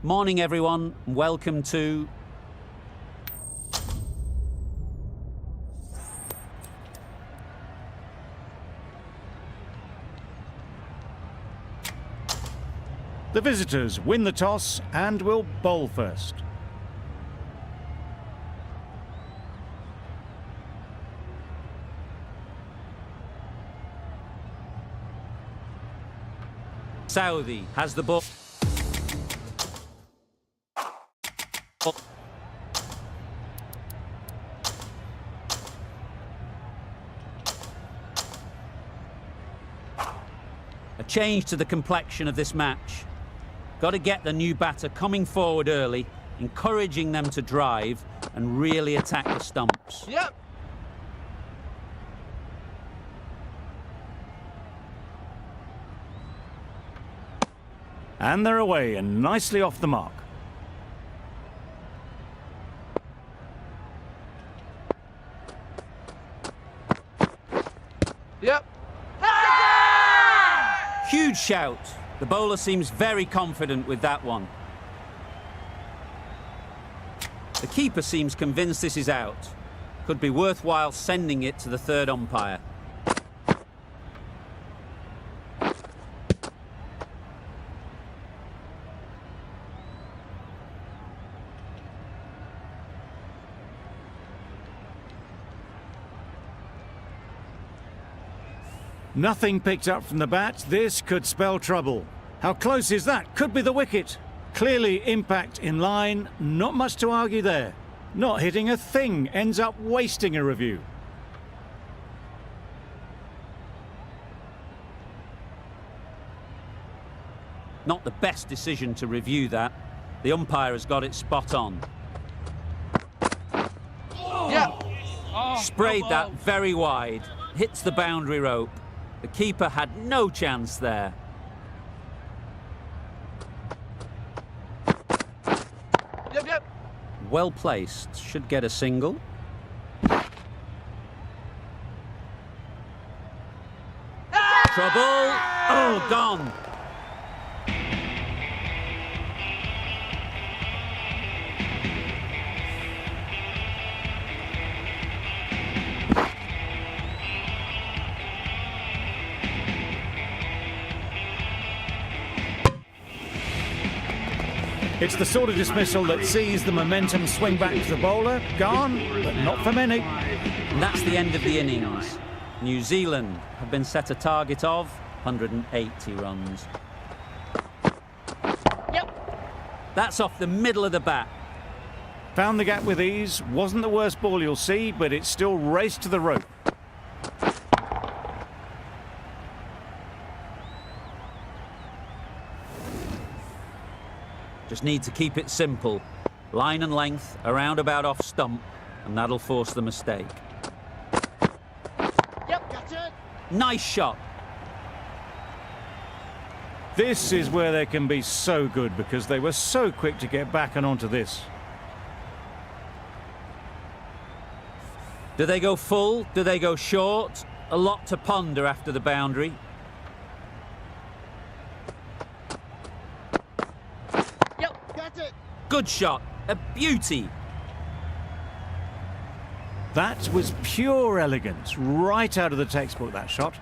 Morning everyone, welcome to... The visitors win the toss and will bowl first. Saudi has the ball. A change to the complexion of this match. Got to get the new batter coming forward early, encouraging them to drive and really attack the stumps. Yep. And they're away and nicely off the mark. Yep. Huge shout. The bowler seems very confident with that one. The keeper seems convinced this is out. Could be worthwhile sending it to the third umpire. Nothing picked up from the bat. This could spell trouble. How close is that? Could be the wicket. Clearly impact in line. Not much to argue there. Not hitting a thing. Ends up wasting a review. Not the best decision to review that. The umpire has got it spot on. Yep. Sprayed that very wide. Hits the boundary rope. The keeper had no chance there. Yep. Well placed. Should get a single. Trouble. Oh, gone. It's the sort of dismissal that sees the momentum swing back to the bowler. Gone, but not for many. And that's the end of the innings. New Zealand have been set a target of 180 runs. Yep. That's off the middle of the bat. Found the gap with ease. Wasn't the worst ball you'll see, but it still raced to the rope. Just need to keep it simple. Line and length, around about off stump, and that'll force the mistake. Yep, got it. Nice shot. This is where they can be so good because they were so quick to get back and onto this. Do they go full? Do they go short? A lot to ponder after the boundary. Good shot, a beauty. That was pure elegance, right out of the textbook, that shot.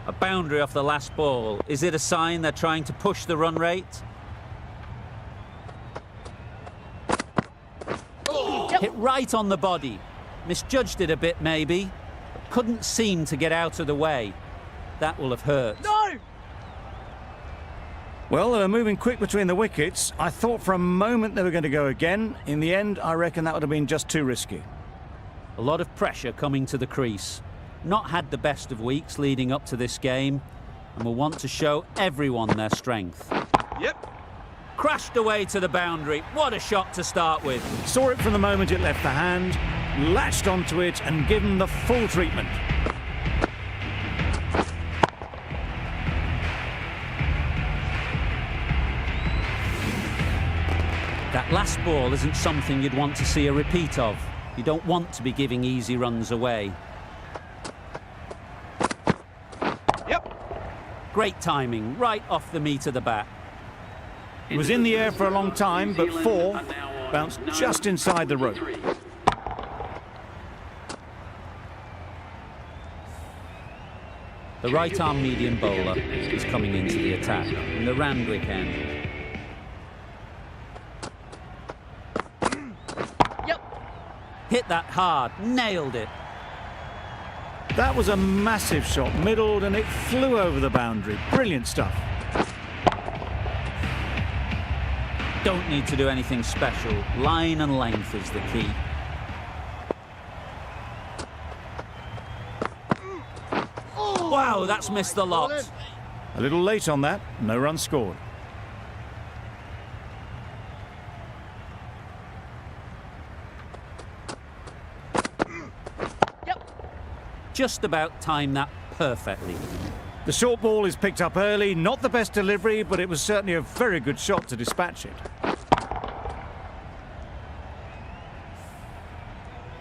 A boundary off the last ball. Is it a sign they're trying to push the run rate? Hit right on the body. Misjudged it a bit, maybe. But couldn't seem to get out of the way. That will have hurt. No! Well, they were moving quick between the wickets. I thought for a moment they were going to go again. In the end, I reckon that would have been just too risky. A lot of pressure coming to the crease. Not had the best of weeks leading up to this game, and will want to show everyone their strength. Yep. Crashed away to the boundary. What a shot to start with. Saw it from the moment it left the hand, latched onto it and given the full treatment. last ball isn't something you'd want to see a repeat of. You don't want to be giving easy runs away. Yep. Great timing, right off the meat of the bat. It was in the air for a long time, but 4 bounced just inside the rope. The right-arm medium bowler is coming into the attack in the Randwick end. Yep. Hit that hard, nailed it. That was a massive shot, middled, and it flew over the boundary. Brilliant stuff. Don't need to do anything special. Line and length is the key. Wow, that's missed the lot. A little late on that, no run scored. Yep. Just about timed that perfectly. The short ball is picked up early, not the best delivery, but it was certainly a very good shot to dispatch it.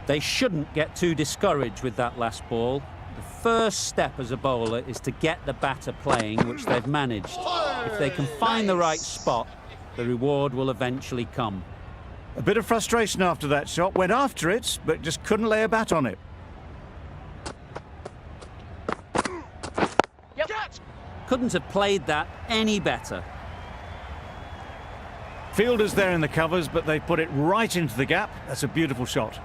They shouldn't get too discouraged with that last ball. The first step as a bowler is to get the batter playing, which they've managed. If they can find the right spot, the reward will eventually come. A bit of frustration after that shot, went after it, but just couldn't lay a bat on it. Yep. Couldn't have played that any better. Fielders there in the covers, but they put it right into the gap. That's a beautiful shot.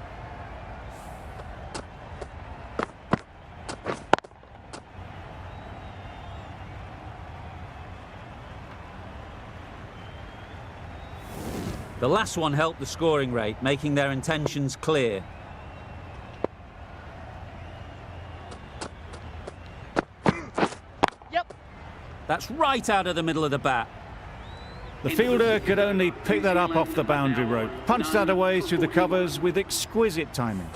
The last one helped the scoring rate, making their intentions clear. Yep. That's right out of the middle of the bat. The fielder could only pick that up off the boundary rope, punched that away through the covers with exquisite timing.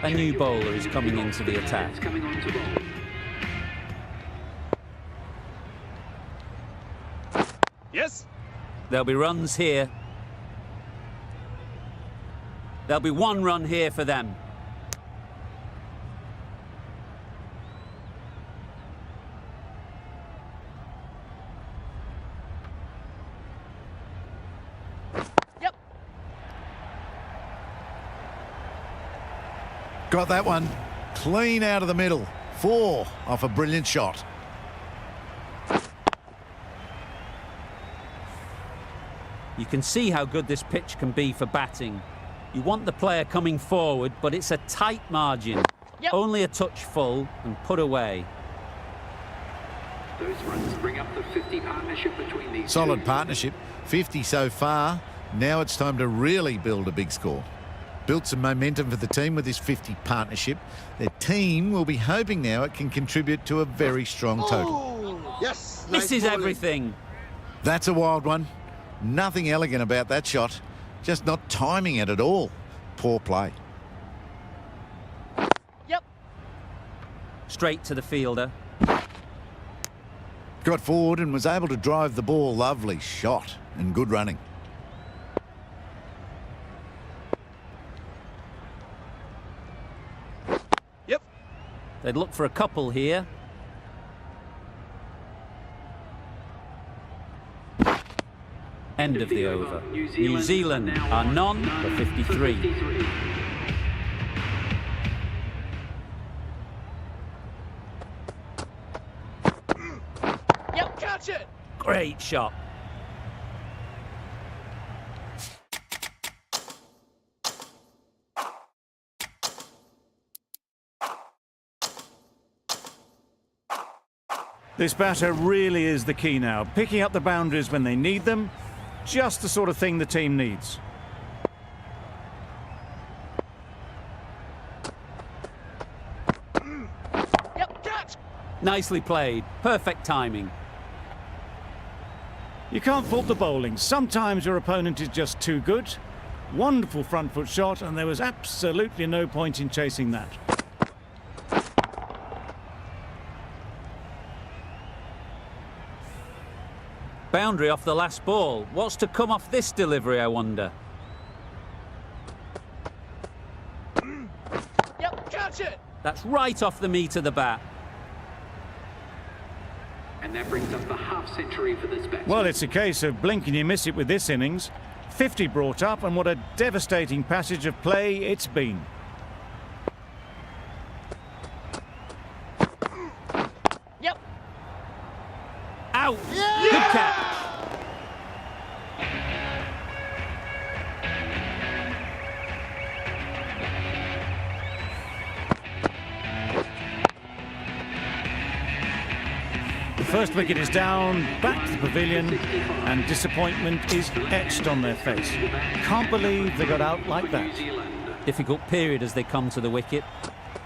A new bowler is coming into the attack. Yes. There'll be runs here. There'll be 1 run here for them. Yep. Got that one. Clean out of the middle. 4 off a brilliant shot. You can see how good this pitch can be for batting. You want the player coming forward, but it's a tight margin. Yep. Only a touch full and put away. Those runs bring up the 50 partnership between these Solid two. partnership. 50 so far. Now it's time to really build a big score. Built some momentum for the team with this 50 partnership. Their team will be hoping now it can contribute to a very strong total. Oh, yes. Misses everything. That's a wild one. Nothing elegant about that shot. Just not timing it at all. Poor play. Yep. Straight to the fielder. Got forward and was able to drive the ball. Lovely shot and good running. Yep. They'd look for a couple here. End of the over. New Zealand are none for 53. Yep. Catch it. Great shot. This batter really is the key now, picking up the boundaries when they need them. Just the sort of thing the team needs. Yep. Catch. Nicely played. Perfect timing. You can't fault the bowling. Sometimes your opponent is just too good. Wonderful front foot shot, and there was absolutely no point in chasing that. Boundary off the last ball. What's to come off this delivery, I wonder? Yep, catch it. That's right off the meat of the bat. And that brings up the half century for this batsman. Well, it's a case of blink and you miss it with this innings. 50 brought up, and what a devastating passage of play it's been. Yep. Out! Good catch. The first wicket is down, back to the pavilion, and disappointment is etched on their face. Can't believe they got out like that. Difficult period as they come to the wicket.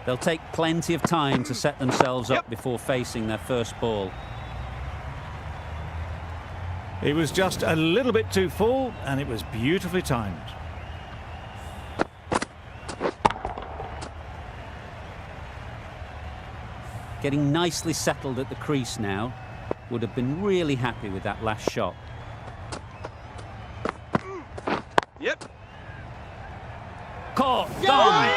They'll take plenty of time to set themselves up before facing their first ball. It was just a little bit too full, and it was beautifully timed. Getting nicely settled at the crease now. Would have been really happy with that last shot. Yep. Caught! Gone!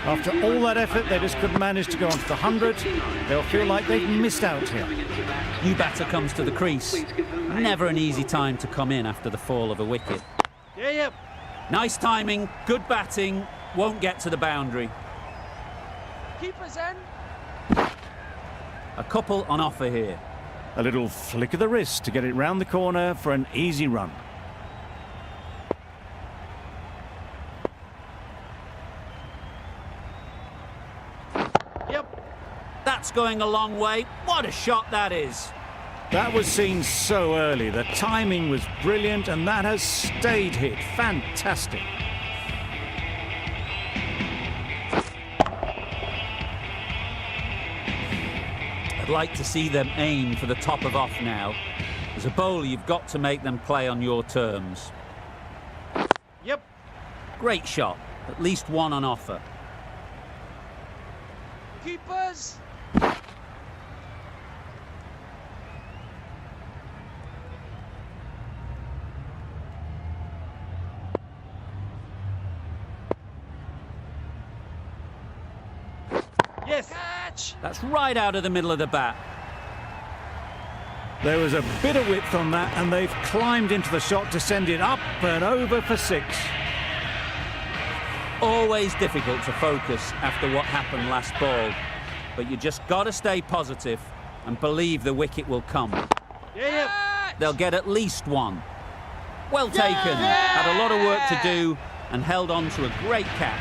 After all that effort, they just couldn't manage to go onto the 100. They'll feel like they've missed out here. New batter comes to the crease. Never an easy time to come in after the fall of a wicket. Yep. Nice timing, good batting, won't get to the boundary. Keeper's in. A couple on offer here. A little flick of the wrist to get it round the corner for an easy run. Yep. That's going a long way. What a shot that is. That was seen so early. The timing was brilliant, and that has stayed hit. Fantastic. I'd like to see them aim for the top of off now. As a bowler, you've got to make them play on your terms. Yep. Great shot. At least one on offer. Keepers. Yes. Catch. That's right out of the middle of the bat. There was a bit of width on that, and they've climbed into the shot to send it up and over for 6. Always difficult to focus after what happened last ball. But you just got to stay positive and believe the wicket will come. Yep. They'll get at least one. Well taken. Had a lot of work to do and held on to a great catch.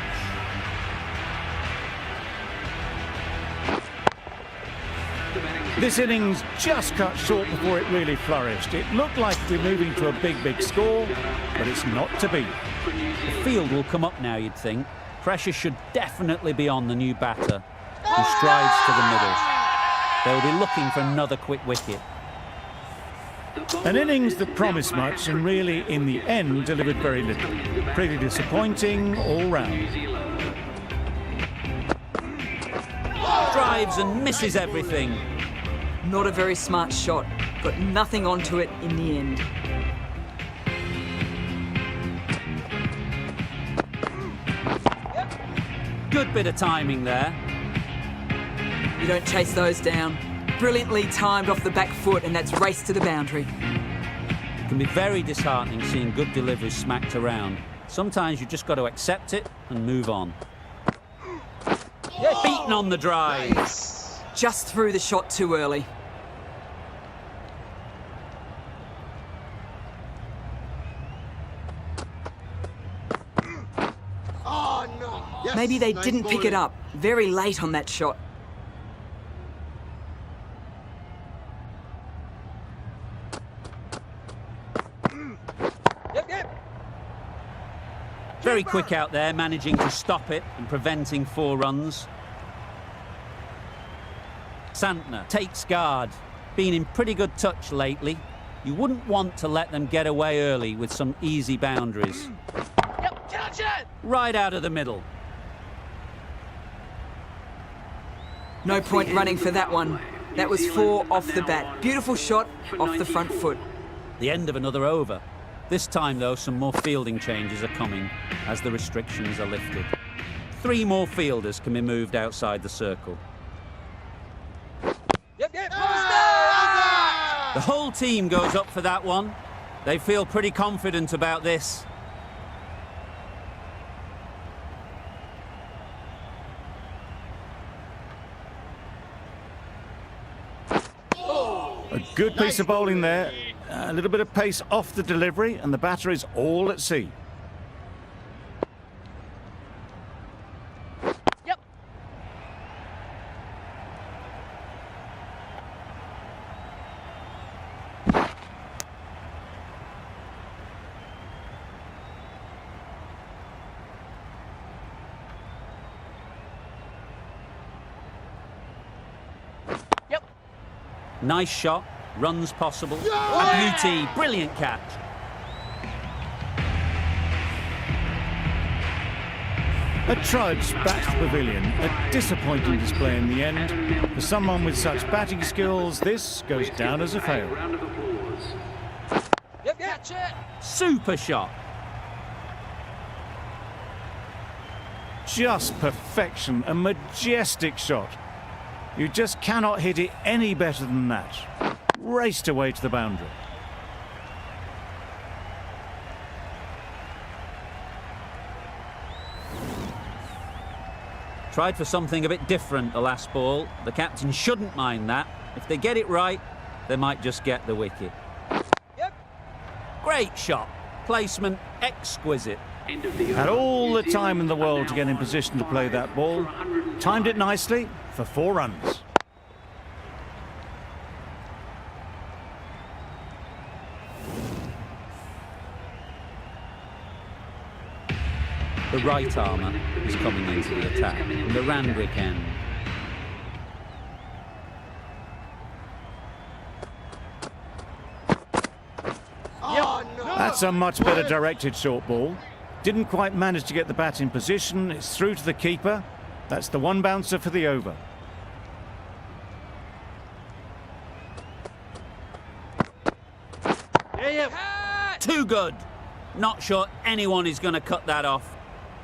This innings just cut short before it really flourished. It looked like we're moving to a big score, but it's not to be. The field will come up now, you'd think. Pressure should definitely be on the new batter, who strides to the middle. They'll be looking for another quick wicket. An innings that promised much and really, in the end, delivered very little. Pretty disappointing all round. Drives and misses everything. Not a very smart shot. Got nothing onto it in the end. Good bit of timing there. You don't chase those down. Brilliantly timed off the back foot, and that's race to the boundary. It can be very disheartening seeing good deliveries smacked around. Sometimes you just got to accept it and move on. Beaten on the drive. Just threw the shot too early. Oh no. Yes. Maybe they Nice didn't pick bowling. it up. Very late on that shot. Yep. Very quick out there, managing to stop it and preventing 4 runs. Santner takes guard. Been in pretty good touch lately. You wouldn't want to let them get away early with some easy boundaries. Yep, catch it! Right out of the middle. No point running for that one. That was 4 off the bat. Beautiful shot off the front foot. The end of another over. This time, though, some more fielding changes are coming as the restrictions are lifted. 3 more fielders can be moved outside the circle. Yep, yep, The whole team goes up for that one. They feel pretty confident about this. A good piece of bowling there. A little bit of pace off the delivery, and the batter is all at sea. Yep. Yep. Nice shot, runs possible. A beauty, brilliant catch. A trudge back to the pavilion. A disappointing display in the end. For someone with such batting skills, this goes down as a fail. Round of applause. Yep, catch it! Super shot. Just perfection, a majestic shot. You just cannot hit it any better than that. Raced away to the boundary. Tried for something a bit different the last ball. The captain shouldn't mind that. If they get it right, they might just get the wicket. Yep. Great shot. Placement exquisite. End of the Had over. all the New time in the Zealand world to are get in now position to on play 5 that ball. for 105. Timed it nicely for 4 runs. The right armour is coming into the attack. And the Randwick end. That's a much better directed short ball. Didn't quite manage to get the bat in position. It's through to the keeper. That's the 1 bouncer for the over. Yeah, yeah. Too good. Not sure anyone is going to cut that off.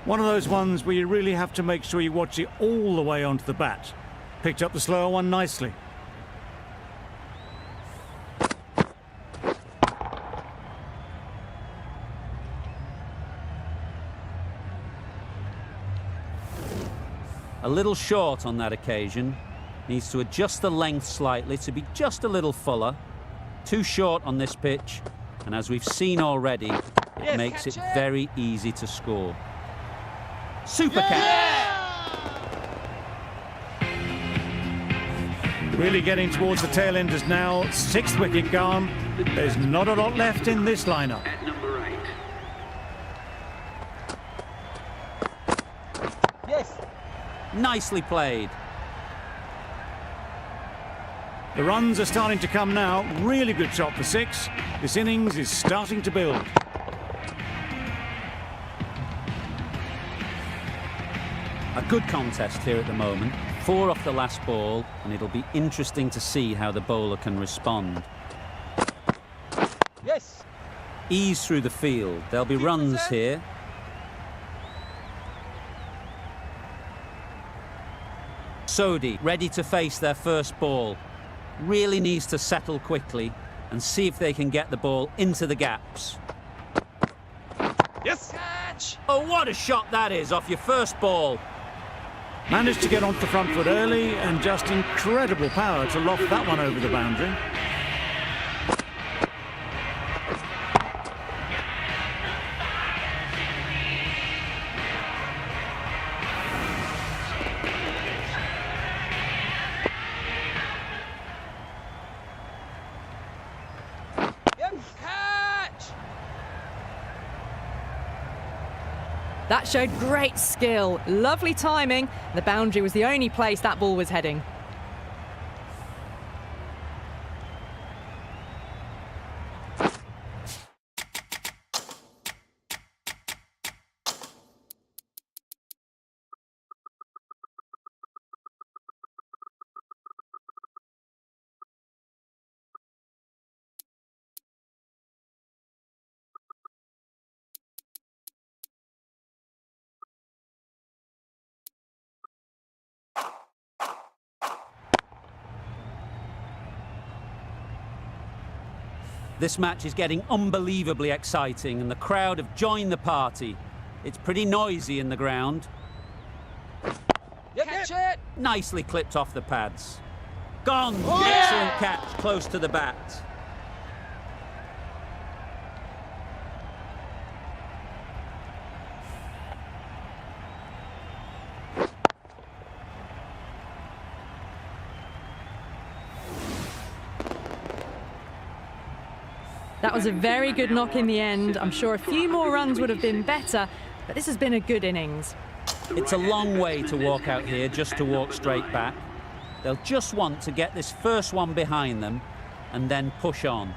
One of those ones where you really have to make sure you watch it all the way onto the bat. Picked up the slower one nicely. A little short on that occasion. Needs to adjust the length slightly to be just a little fuller. Too short on this pitch. And as we've seen already, it Yes, makes it catch it. very easy to score. Super catch. Really getting towards the tail enders now. 6th wicket gone. There's not a lot left in this lineup. At number 8. Yes. Nicely played. The runs are starting to come now. Really good shot for 6. This innings is starting to build. A good contest here at the moment. 4 off the last ball, and it'll be interesting to see how the bowler can respond. Yes. Ease through the field. There'll be runs here. Sodhi ready to face their first ball. Really needs to settle quickly and see if they can get the ball into the gaps. Yes. Catch. Oh, what a shot that is off your first ball. Managed to get onto the front foot early, and just incredible power to loft that one over the boundary. Yep. Catch. That showed great skill, lovely timing. The boundary was the only place that ball was heading. This match is getting unbelievably exciting and the crowd have joined the party. It's pretty noisy in the ground. Catch it! Nicely clipped off the pads. Gone! Excellent catch, close to the bat. That was a very good knock in the end. I'm sure a few more runs would have been better, but this has been a good innings. It's a long way to walk out here just to walk straight back. They'll just want to get this first one behind them and then push on.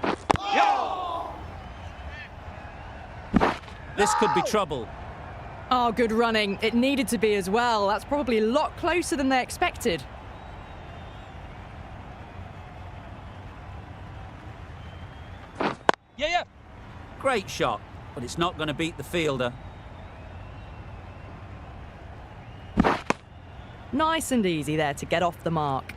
This could be trouble. Oh, good running. It needed to be as well. That's probably a lot closer than they expected. Yeah. Great shot, but it's not going to beat the fielder. Nice and easy there to get off the mark.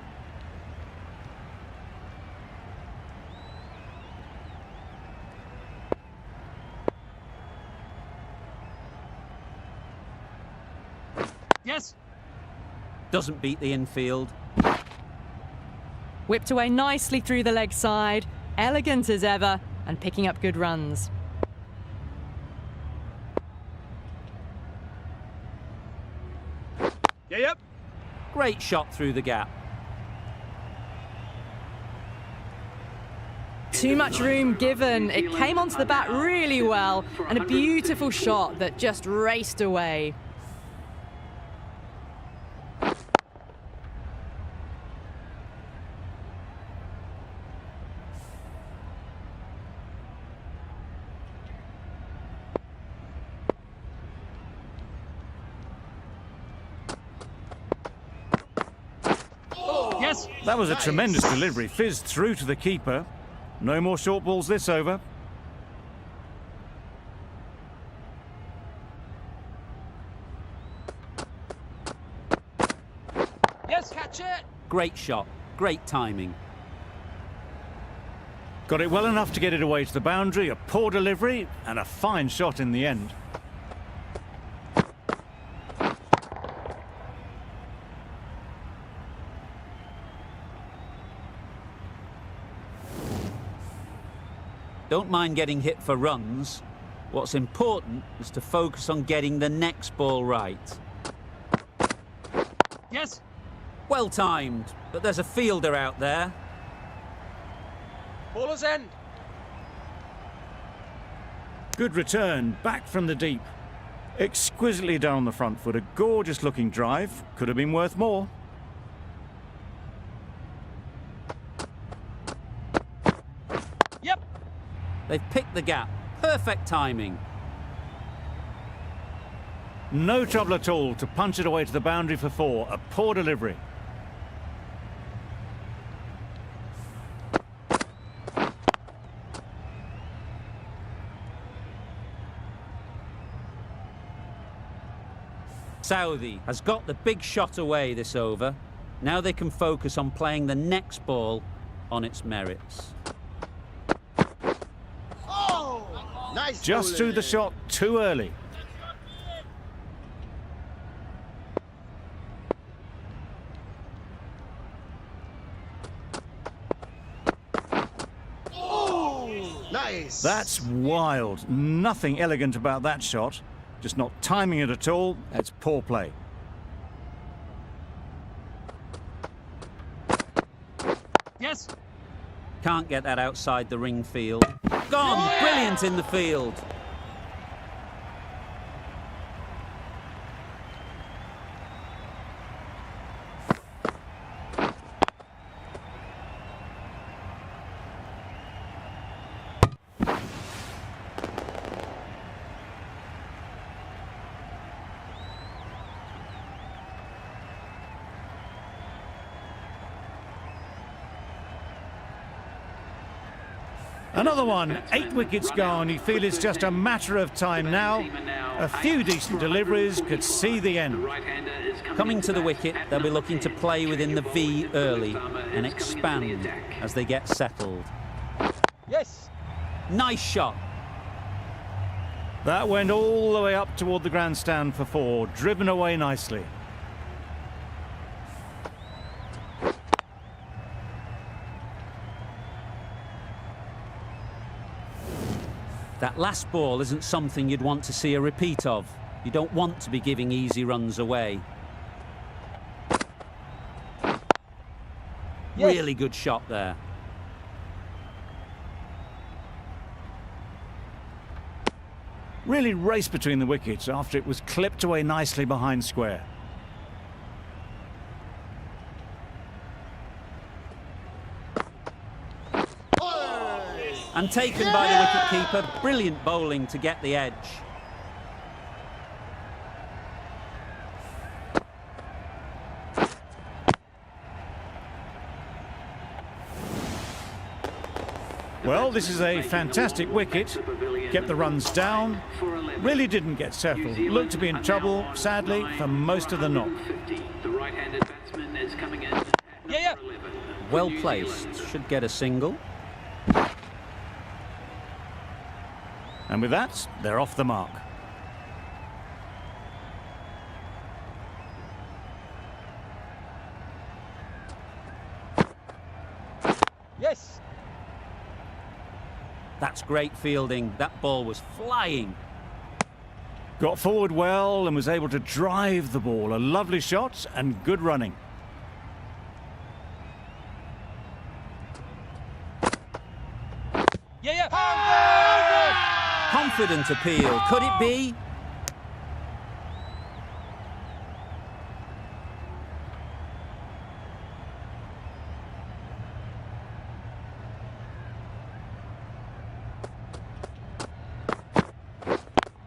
Yes. Doesn't beat the infield. Whipped away nicely through the leg side. Elegant as ever, and picking up good runs. Yep. Great shot through the gap. Too much room given. It came onto the bat really well, and a beautiful shot that just raced away. Yes. That was a tremendous delivery, fizzed through to the keeper. No more short balls this over. Yes. Catch it. Great shot, great timing. Got it well enough to get it away to the boundary, a poor delivery, and a fine shot in the end. Don't mind getting hit for runs. What's important is to focus on getting the next ball right. Yes. Well timed, but there's a fielder out there. Bowler's end. Good return, back from the deep. Exquisitely down the front foot, a gorgeous looking drive. Could have been worth more. Yep. They've picked the gap. Perfect timing. No trouble at all to punch it away to the boundary for four. A poor delivery. Southey has got the big shot away this over. Now they can focus on playing the next ball on its merits. Nice. Just threw the shot too early. Nice. That's wild. Nothing elegant about that shot. Just not timing it at all. It's poor play. Yes. Can't get that outside the ring field. Gone! Brilliant in the field. Another one, 8 wickets gone. You feel it's just a matter of time now. A few decent deliveries could see the end. Coming to the wicket, they'll be looking to play within the V early and expand as they get settled. Yes. Nice shot. That went all the way up toward the grandstand for 4, driven away nicely. That last ball isn't something you'd want to see a repeat of. You don't want to be giving easy runs away. Really good shot there. Really raced between the wickets after it was clipped away nicely behind square. And taken by the wicketkeeper. Brilliant bowling to get the edge. Well, this is a fantastic wicket. Kept the runs down. Really didn't get settled. Looked to be in trouble, sadly, for most of the knock. The right-handed batsman is coming in. Yeah. Well placed. Should get a single. And with that, they're off the mark. Yes. That's great fielding. That ball was flying. Got forward well and was able to drive the ball. A lovely shot and good running. Yeah. Confident appeal. Could it be?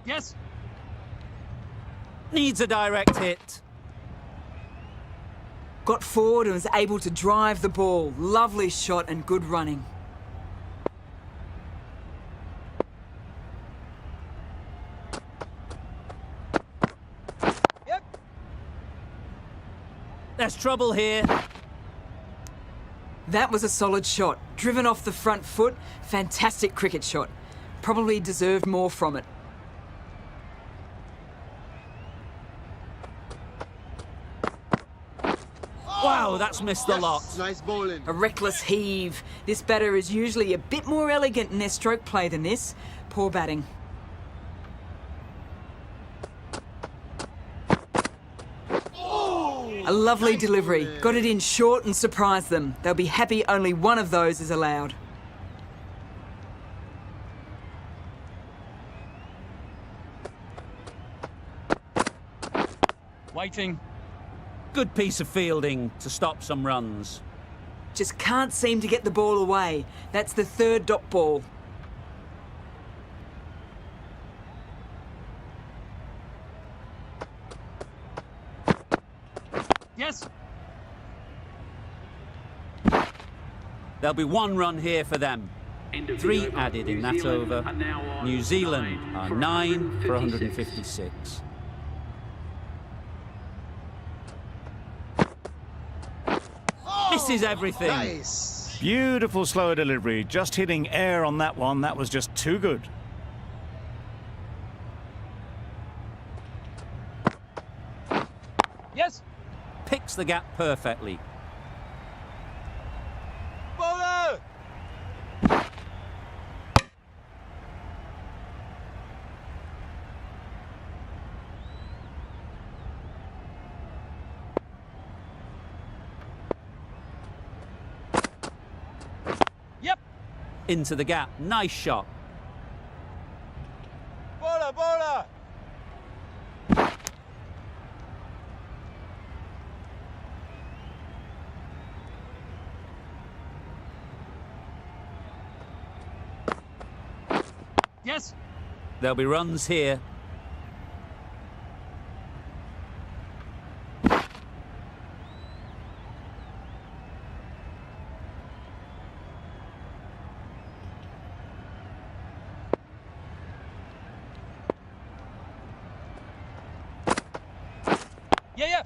Yes. Needs a direct hit. Got forward and was able to drive the ball. Lovely shot and good running. Yep. There's trouble here. That was a solid shot. Driven off the front foot. Fantastic cricket shot. Probably deserved more from it. Wow, that's missed the lot. Nice bowling. A reckless heave. This batter is usually a bit more elegant in their stroke play than this. Poor batting. A lovely delivery. Got it in short and surprised them. They'll be happy only one of those is allowed. Waiting. Good piece of fielding to stop some runs. Just can't seem to get the ball away. That's the third dot ball. Yes. There'll be 1 run here for them. 3 added in that over. New Zealand are 9 for 156. Misses everything. Nice. Beautiful slower delivery. Just hitting air on that one. That was just too good. Yes. Picks the gap perfectly. Bowler. Yep. Into the gap. Nice shot. Bowler. Yes. There'll be runs here. Yeah.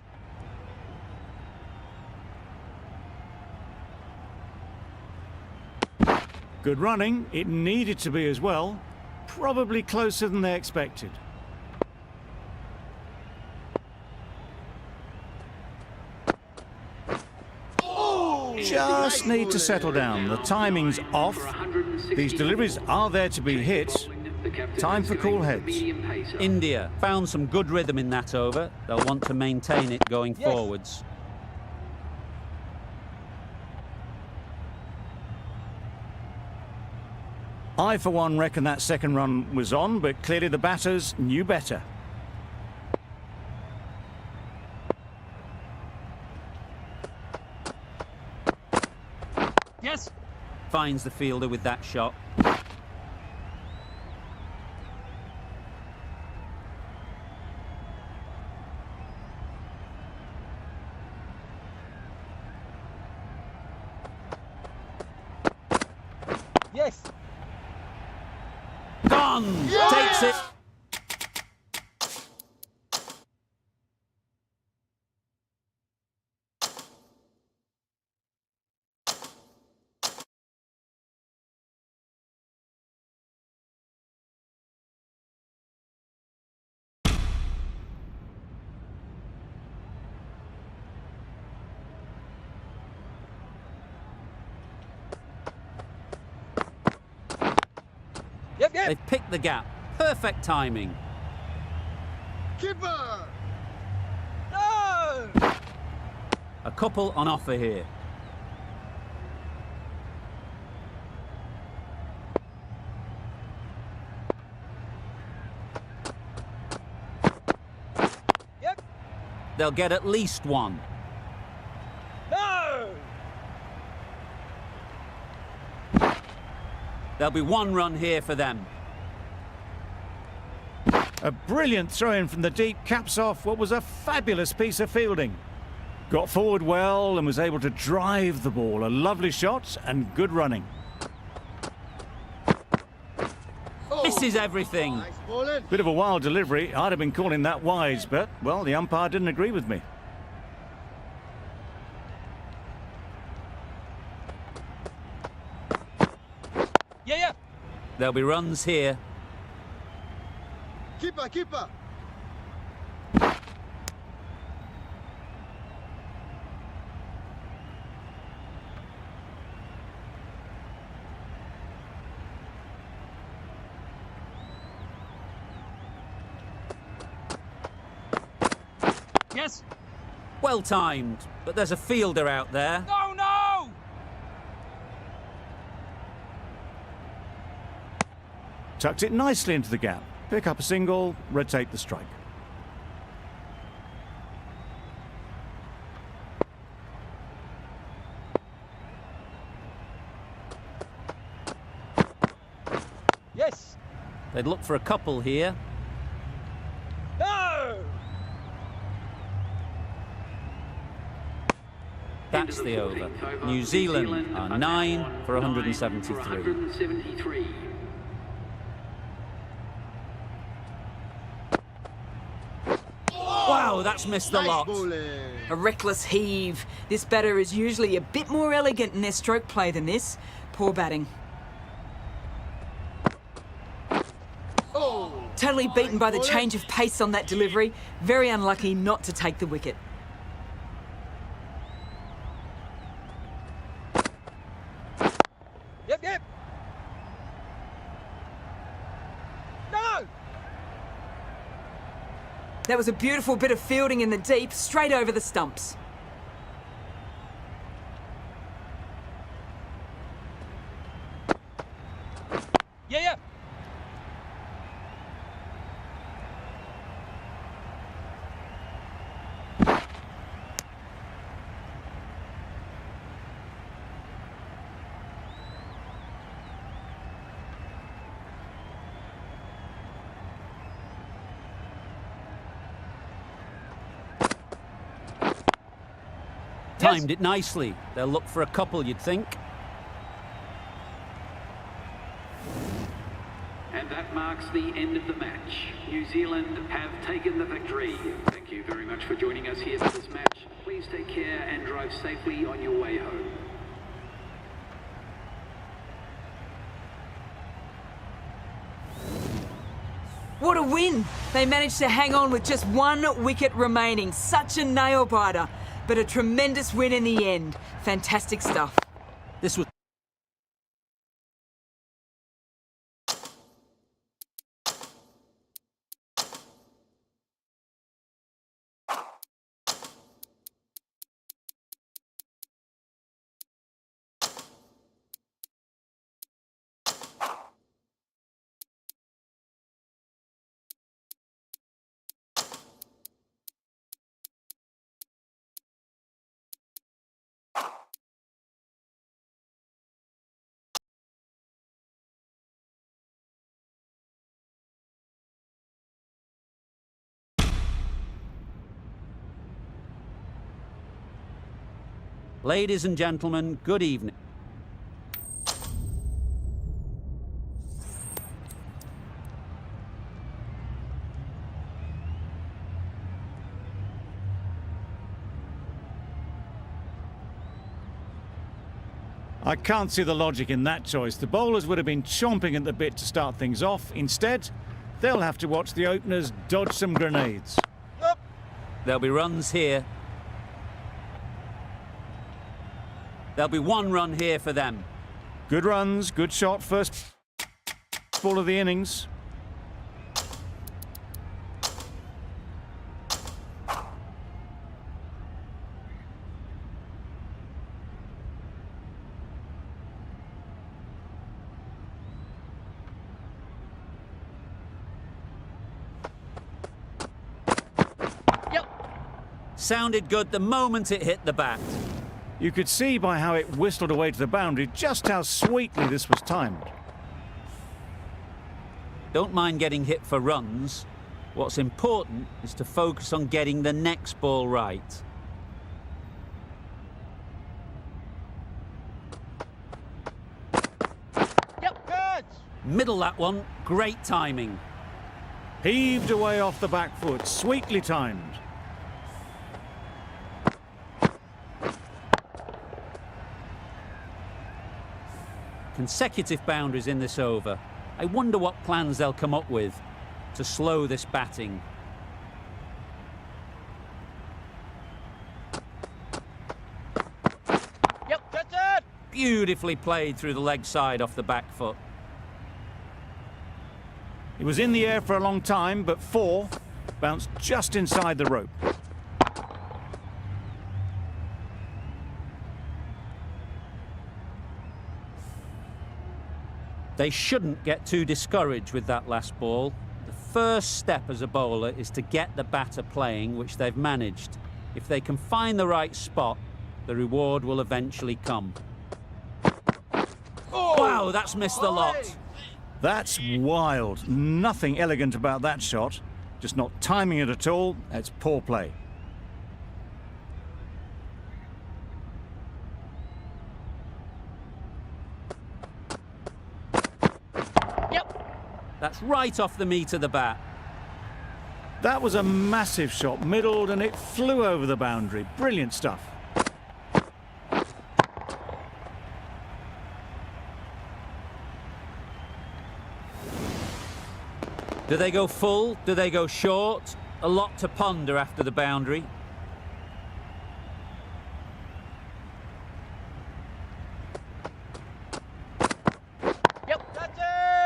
Good running. It needed to be as well. Probably closer than they expected. Just need to settle down. The timing's off. These deliveries are there to be hit. Time for cool heads. India found some good rhythm in that over. They'll want to maintain it going forwards. I, for one, reckon that second run was on, but clearly the batters knew better. Yes. Finds the fielder with that shot. Yes. Gone! Takes it. Yep, yep. They've picked the gap. Perfect timing. Keeper. No! A couple on offer here. Yep. They'll get at least one. No! There'll be one run here for them. A brilliant throw-in from the deep caps off what was a fabulous piece of fielding. Got forward well and was able to drive the ball. A lovely shot and good running. Misses everything. Nice bowling. Bit of a wild delivery. I'd have been calling that wise, but, well, the umpire didn't agree with me. Yeah, yeah. There'll be runs here. Keeper, keeper. Yes. Well timed, but there's a fielder out there. No, no! Tucked it nicely into the gap. Pick up a single, rotate the strike. Yes. They'd look for a couple here. No! That's the over. New Zealand are 9 for 173. Wow, that's missed the Nice lot. bowling. A reckless heave. This batter is usually a bit more elegant in their stroke play than this. Poor batting. Oh. Totally beaten by the bowling. change of pace on that delivery. Very unlucky not to take the wicket. Yep, yep. No! That was a beautiful bit of fielding in the deep, straight over the stumps. Yeah, yeah. Timed it nicely. They'll look for a couple, you'd think. And that marks the end of the match. New Zealand have taken the victory. Thank you very much for joining us here for this match. Please take care and drive safely on your way home. What a win! They managed to hang on with just one wicket remaining. Such a nail-biter, but a tremendous win in the end. Fantastic stuff. This was... Ladies and gentlemen, good evening. I can't see the logic in that choice. The bowlers would have been chomping at the bit to start things off. Instead, they'll have to watch the openers dodge some grenades. There'll be runs here. There'll be one run here for them. Good runs, good shot, first ball of the innings. Sounded good the moment it hit the bat. You could see by how it whistled away to the boundary just how sweetly this was timed. Don't mind getting hit for runs. What's important is to focus on getting the next ball right. Good. Middle that one, great timing. Heaved away off the back foot, sweetly timed. Consecutive boundaries in this over. I wonder what plans they'll come up with to slow this batting. That's it. Beautifully played through the leg side off the back foot. It was in the air for a long time, but 4 bounced just inside the rope. They shouldn't get too discouraged with that last ball. The first step as a bowler is to get the batter playing, which they've managed. If they can find the right spot, the reward will eventually come. Wow, that's missed the lot. That's wild. Nothing elegant about that shot. Just not timing it at all. It's poor play. That's right off the meat of the bat. That was a massive shot, middled, and it flew over the boundary. Brilliant stuff. Do they go full? Do they go short? A lot to ponder after the boundary.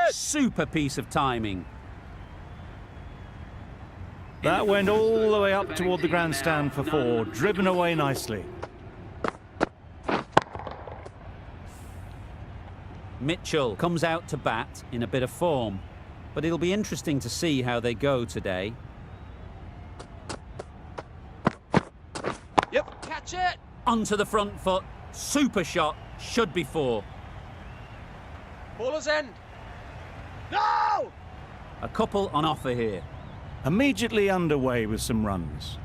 Super piece of timing. That went all the way up toward the grandstand for 4, driven away nicely. Mitchell comes out to bat in a bit of form, but it'll be interesting to see how they go today. Catch it. Onto the front foot, super shot, should be 4. Baller's end. No! A couple on offer here. Immediately underway with some runs.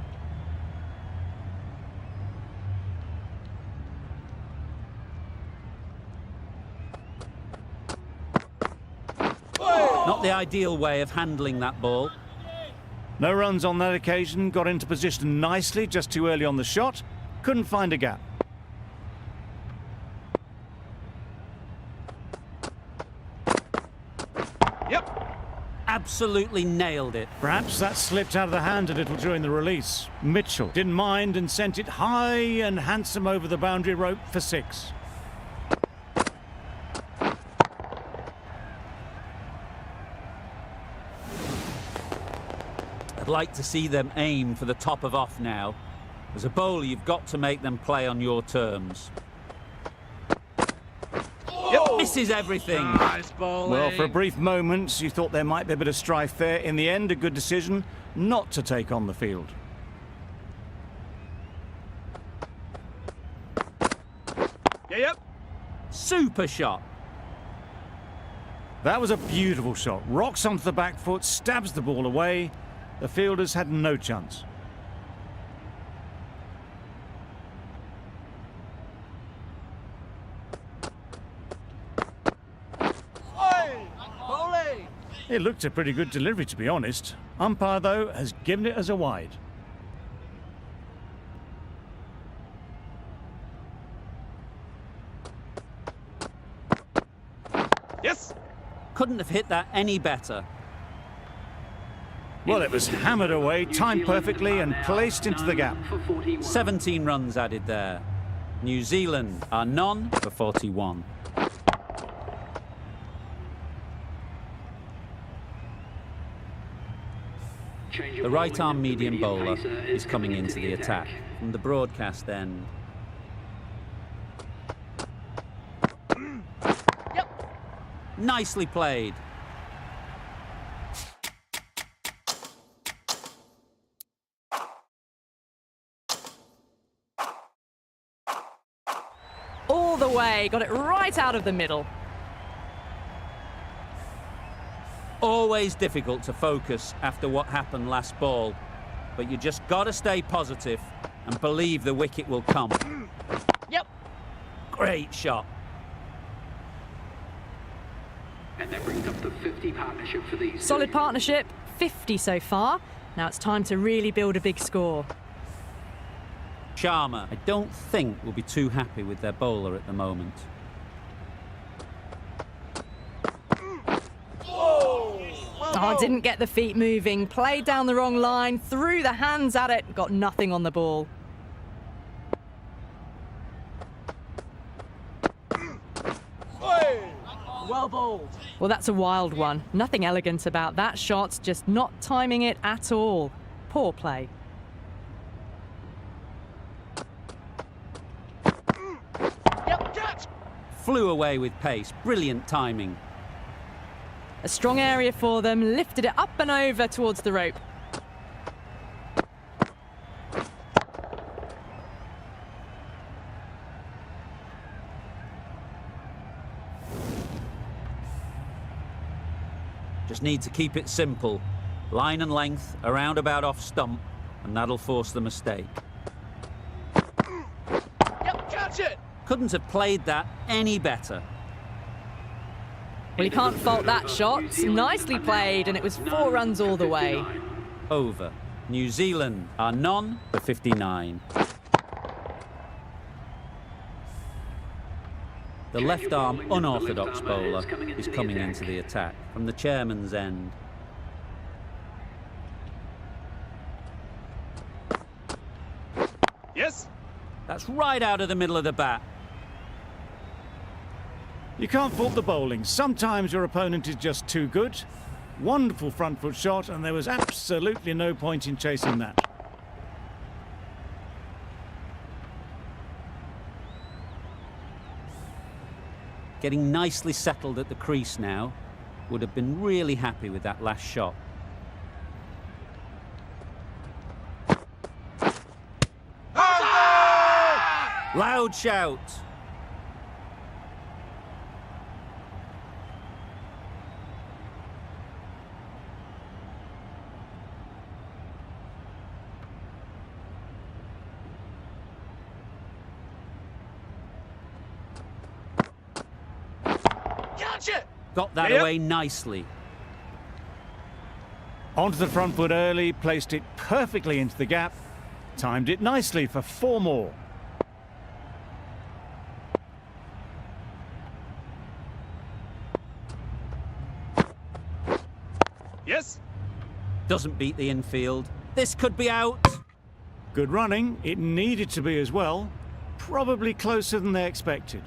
Not the ideal way of handling that ball. No runs on that occasion, got into position nicely just too early on the shot. Couldn't find a gap. absolutely nailed it. Perhaps that slipped out of the hand a little during the release. Mitchell didn't mind and sent it high and handsome over the boundary rope for 6. I'd like to see them aim for the top of off now. As a bowler, you've got to make them play on your terms. Misses everything. Nice bowling. Well, for a brief moment, you thought there might be a bit of strife there. In the end, a good decision not to take on the field. Yep. Super shot. That was a beautiful shot. Rocks onto the back foot, stabs the ball away. The fielders had no chance. Bowling. It looked a pretty good delivery, to be honest. Umpire, though, has given it as a wide. Yes. Couldn't have hit that any better. Well, it was hammered away, timed perfectly and placed into the gap. 17 runs added there. New Zealand are none for 41. The right-arm medium bowler is coming into the attack from the broadcast end. Yep. Nicely played. All the way, got it right out of the middle. Always difficult to focus after what happened last ball, but you just got to stay positive and believe the wicket will come. Yep. Great shot. And that brings up the 50 partnership for these. Solid partnership, 50 so far. Now it's time to really build a big score. Sharma, I don't think will be too happy with their bowler at the moment. Oh, didn't get the feet moving, played down the wrong line, threw the hands at it, got nothing on the ball. Well bowled. Well, that's a wild one. Nothing elegant about that shot, just not timing it at all. Poor play. Yep. Catch. Flew away with pace, brilliant timing. A strong area for them, lifted it up and over towards the rope. Just need to keep it simple. Line and length, around about off stump, and that'll force the mistake. Yep. Catch it. Couldn't have played that any better. Well, you can't fault that shot. Nicely played, and it was 4 runs all the way. Over. New Zealand are none for 59. The left-arm unorthodox bowler is coming into the attack from the chairman's end. Yes. That's right out of the middle of the bat. You can't fault the bowling. Sometimes your opponent is just too good. Wonderful front foot shot, and there was absolutely no point in chasing that. Getting nicely settled at the crease now. Would have been really happy with that last shot. Loud shout. Catch it. Got that Yep. away nicely. Onto the front foot early, placed it perfectly into the gap. Timed it nicely for 4 more. Yes. Doesn't beat the infield. This could be out. Good running. It needed to be as well. Probably closer than they expected.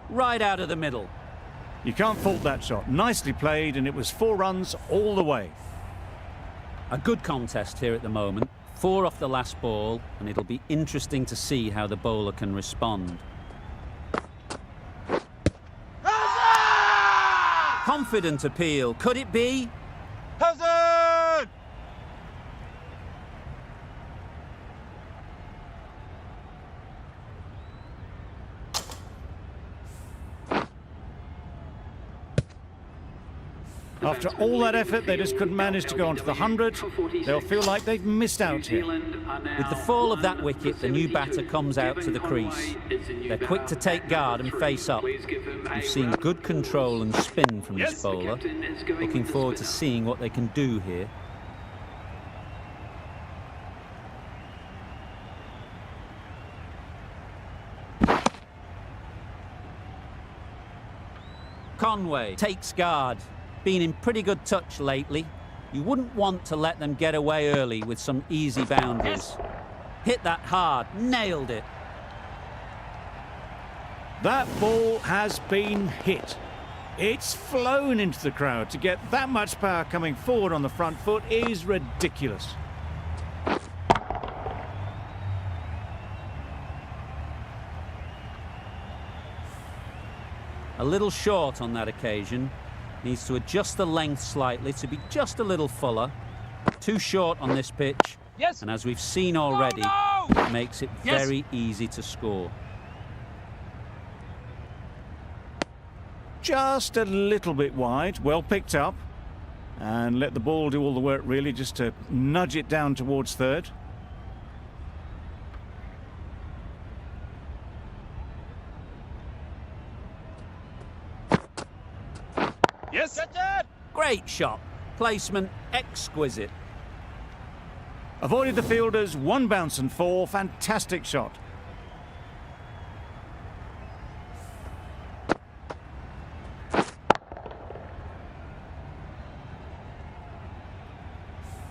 Right out of the middle. You can't fault that shot. Nicely played, and it was 4 runs all the way. A good contest here at the moment. 4 off the last ball, and it'll be interesting to see how the bowler can respond. Confident appeal. Could it be? Hazard! After all that effort, they just couldn't manage to go onto the 100. They'll feel like they've missed out here. With the fall of that wicket, the new batter comes out to the crease. They're quick to take guard and face up. We've seen good control and spin from this bowler. Looking forward to seeing what they can do here. Conway takes guard. Been in pretty good touch lately. You wouldn't want to let them get away early with some easy boundaries. Hit that hard, nailed it. That ball has been hit. It's flown into the crowd. To get that much power coming forward on the front foot is ridiculous. A little short on that occasion. Needs to adjust the length slightly to be just a little fuller. Too short on this pitch. Yes. And as we've seen already, it makes it very easy to score. Just a little bit wide, well picked up. And let the ball do all the work really, just to nudge it down towards third. Yes. Great shot. Placement exquisite. Avoided the fielders, 1 bounce and 4. Fantastic shot.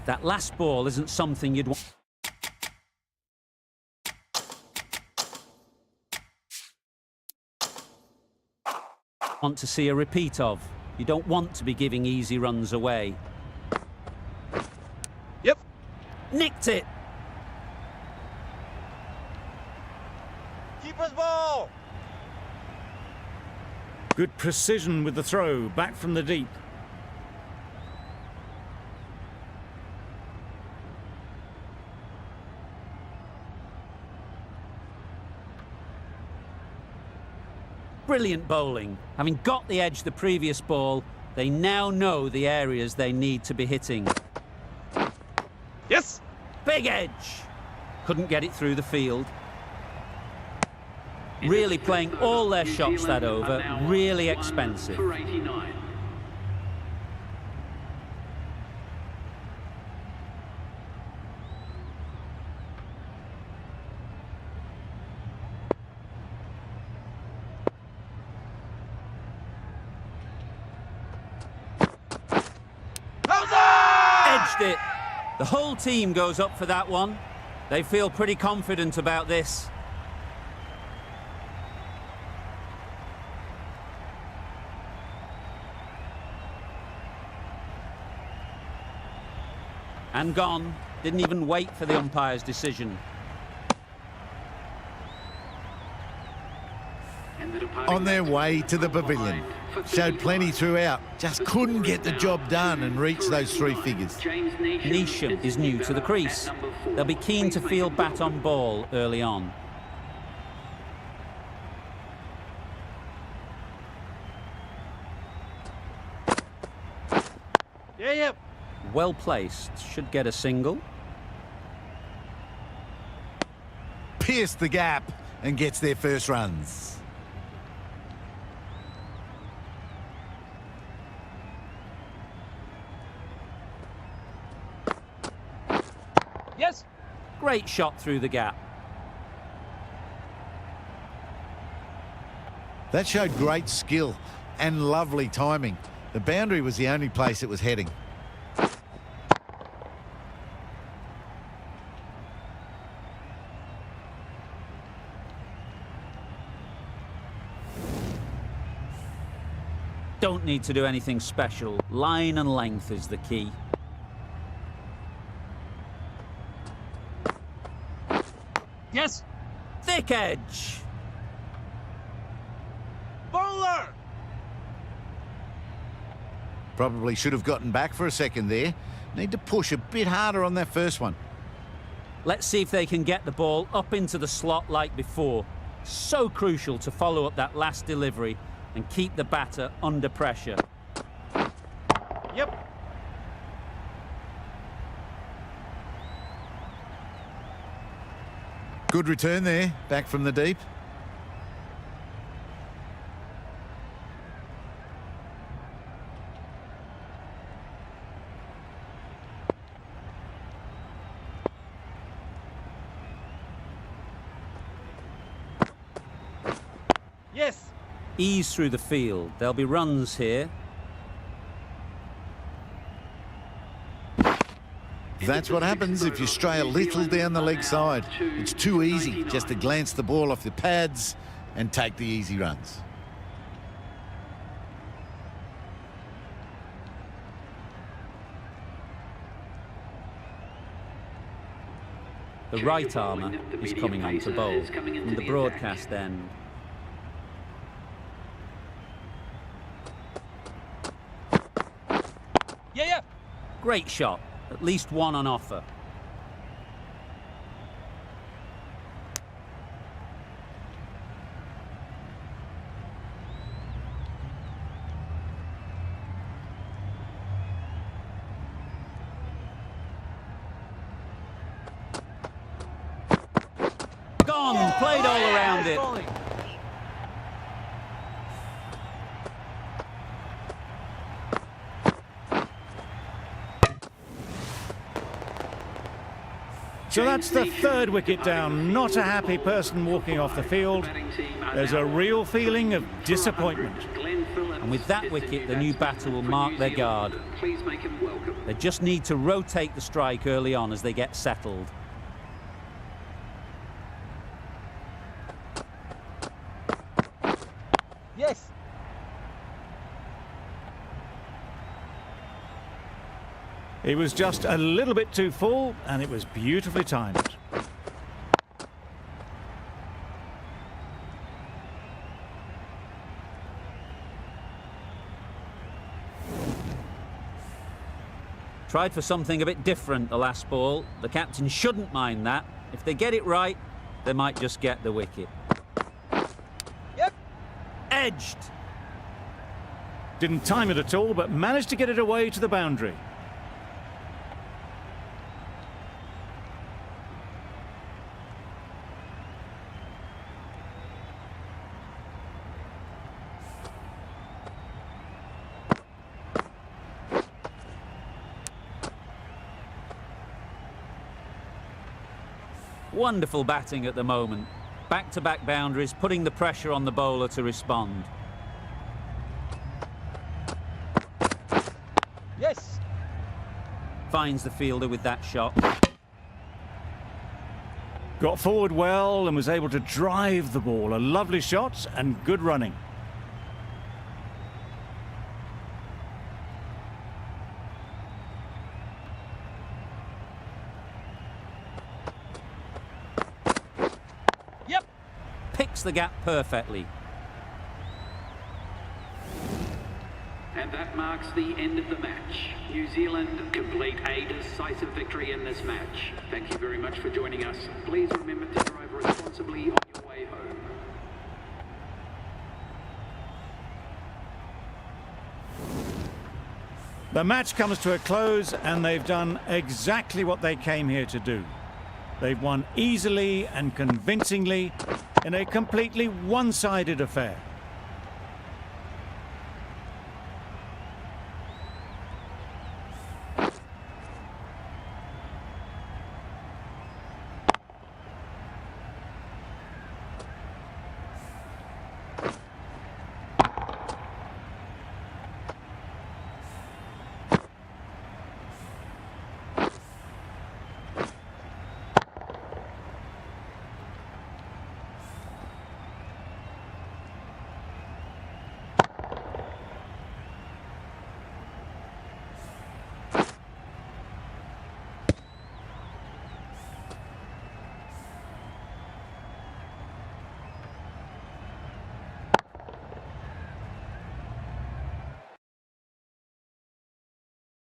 That last ball isn't something you'd want to see a repeat of. You don't want to be giving easy runs away. Yep. Nicked it. Keeper's ball. Good precision with the throw, back from the deep. Brilliant bowling. Having got the edge the previous ball, they now know the areas they need to be hitting. Yes. Big edge. Couldn't get it through the field. Really playing all their shots that over. Really expensive. For 89. Edged it. The whole team goes up for that one. They feel pretty confident about this. And gone. Didn't even wait for the umpire's decision. On their way to the pavilion. Showed plenty throughout. Just couldn't get the job done and reach those 3 figures. Neesham is new to the crease. They'll be keen to field bat on ball early on. Yeah. Well placed. Should get a single. Pierced the gap and gets their first runs. Yes. Great shot through the gap. That showed great skill and lovely timing. The boundary was the only place it was heading. Don't need to do anything special. Line and length is the key. Yes. Thick edge. Bowler! Probably should have gotten back for a second there. Need to push a bit harder on that first one. Let's see if they can get the ball up into the slot like before. So crucial to follow up that last delivery and keep the batter under pressure. Yep. Good return there, back from the deep. Yes. Ease through the field. There'll be runs here. That's what happens if you stray a little down the leg side. It's too easy just to glance the ball off the pads and take the easy runs. The right armour is coming on to bowl from the broadcast end. Yeah. Great shot. At least one on offer. Gone. Played all around it. Bowling. So that's the third wicket down. Not a happy person walking off the field. There's a real feeling of disappointment. And with that wicket, the new batter will mark their guard. Please make him welcome. They just need to rotate the strike early on as they get settled. Yes. It was just a little bit too full, and it was beautifully timed. Tried for something a bit different the last ball. The captain shouldn't mind that. If they get it right, they might just get the wicket. Yep. Edged. Didn't time it at all, but managed to get it away to the boundary. Wonderful batting at the moment. Back-to-back boundaries, putting the pressure on the bowler to respond. Yes. Finds the fielder with that shot. Got forward well and was able to drive the ball. A lovely shot and good running. Yep. Picks the gap perfectly. And that marks the end of the match. New Zealand complete a decisive victory in this match. Thank you very much for joining us. Please remember to drive responsibly on your way home. The match comes to a close, and they've done exactly what they came here to do. They've won easily and convincingly in a completely one-sided affair.